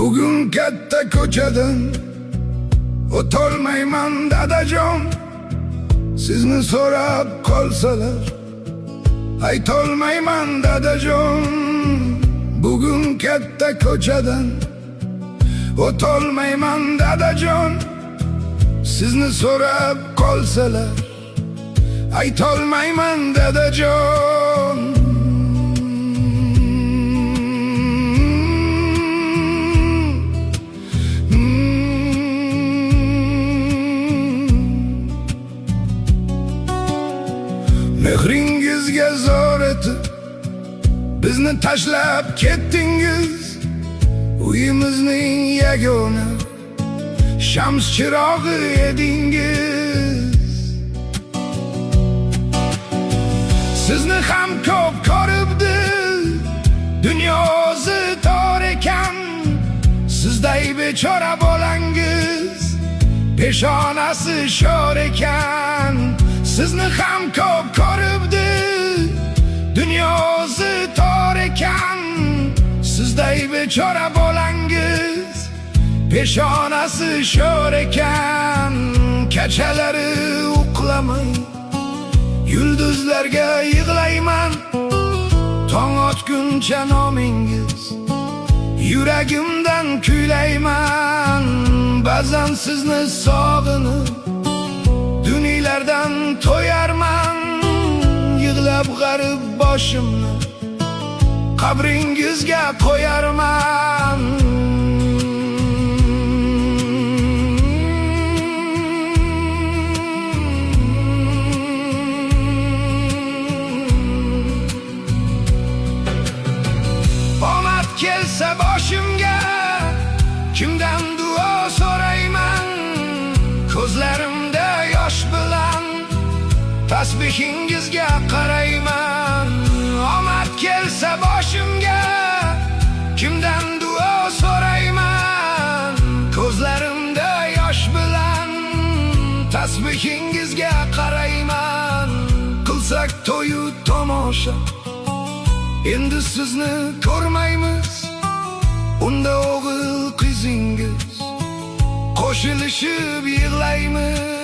Bugun katta ko'chadan o'tolmayman dadajon. Sizni so'rab qolsalar aytolmayman dadajon. Bugun katta ko'chadan o'tolmayman dadajon. Sizni so'rab qolsalar aytolmayman dadajon. Mehringizga zor etib bizni tashlab ketdingiz. Uyimizning yagona shams chirog'i edingiz. Sizni ham ko'p ko'ribdi dunyosi tor ekan. Sizday bechora bolangiz peshonasi sho'r ekan. Sizni ham ko'p ko'ribdi dunyosi tor ekan. Sizday bechora bolangiz peshonasi sho'r ekan. Kechalari uxlamay yulduzlarga yig'layman. Tong otguncha nomingiz yuragimdan kuylayman. Ba'zan sizni sog'inib duniylardan to'yarman. Yig'lab g'arib boshimni qabringizga qo'yarman. Omad kelsa boshimga kimdan duo so'rayman. Ko'zlarimda yosh bilan tasbihingizga qarayman. Omad kelsa boshimga kimdan duo so'rayman. Ko'zlarimda yosh bilan tasbihingizga qarayman. Qilsak to'yu tomosha endi sizni ko'rmaymiz. Unda o'g'il qizingiz qo'shilishib yig'laymiz.